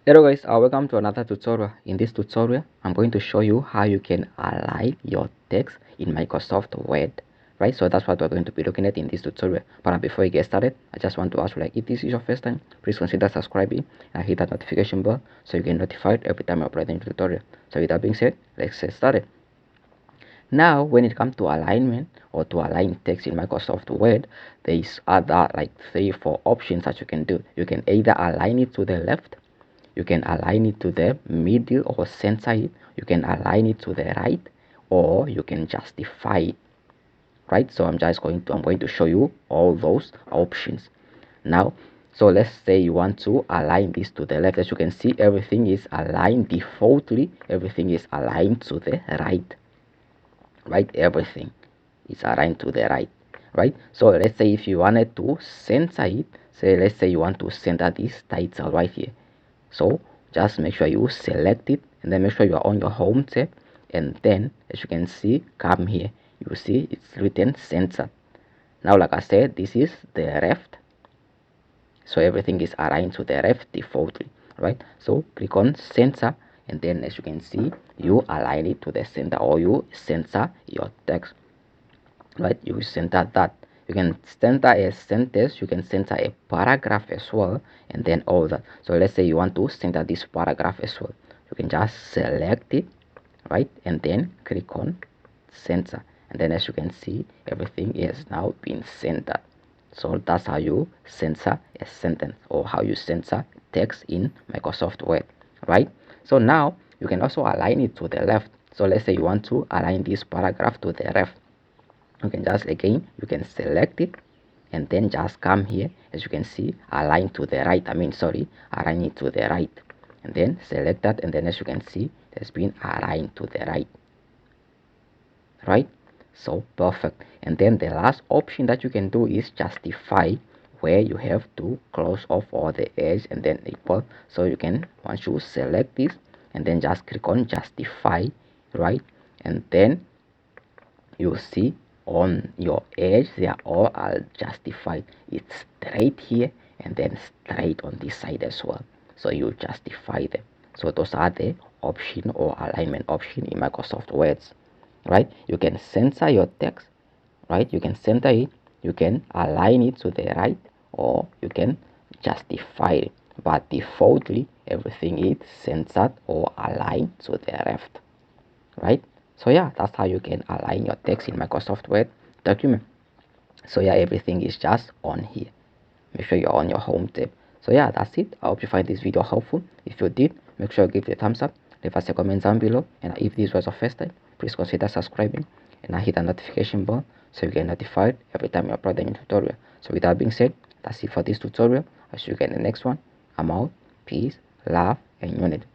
Hello guys, welcome to another tutorial. In this tutorial, I'm going to show you how you can align your text in Microsoft Word, right? So that's what we're going to be looking at in this tutorial. But before we get started, I just want to ask you, like, if this is your first time, please consider subscribing and hit that notification bell so you get notified every time I upload a new tutorial. So with that being said, let's get started. Now, when it comes to alignment or to align text in Microsoft Word, there is other like 3-4 options that you can do. You can either align it to the left, you can align it to the middle or center it, you can align it to the right, or you can justify it, right? So I'm going to show you all those options now. So let's say you want to align this to the left. As you can see, everything is aligned defaultly, everything is aligned to the right, everything is aligned to the right. So let's say if you wanted to center it, say let's say you want to center this title right here. So just make sure you select it and then make sure you are on your home tab, and then as you can see, come here, you see it's written center. Now like I said, this is the left, so everything is aligned to the left defaultly, right? So click on center, and then as you can see, you align it to the center, or you center your text, right? You center that. You can center a sentence, you can center a paragraph as well, and then all that. So let's say you want to center this paragraph as well, you can just select it, right, and then click on center, and then as you can see, everything is now being centered. So that's how you center a sentence, or how you center text in Microsoft Word, right? So now you can also align it to the left. So let's say you want to align this paragraph to the left, you can just again, you can select it and then just come here, as you can see, align to the right, align it to the right, and then select that, and then as you can see, it has been aligned to the right. So perfect. And then the last option that you can do is justify, where you have to close off all the edge and then equal. So you can, once you select this and then just click on justify, right, and then you see on your edge they are all justified. It's straight here and then straight on this side as well, so you justify them. So those are the option or alignment option in Microsoft Words, right? You can center your text, right? You can center it, you can align it to the right, or you can justify it, but defaultly everything is centered or aligned to the left, right? So yeah, that's how you can align your text in Microsoft Word document. So yeah, everything is just on here. Make sure you're on your home tab. So yeah, that's it. I hope you find this video helpful. If you did, make sure you give it a thumbs up, leave us a comment down below, and if this was your first time, please consider subscribing and hit the notification bell so you get notified every time you upload a new tutorial. So with that being said, that's it for this tutorial. I'll see you again in the next one. I'm out. Peace, love, and unity.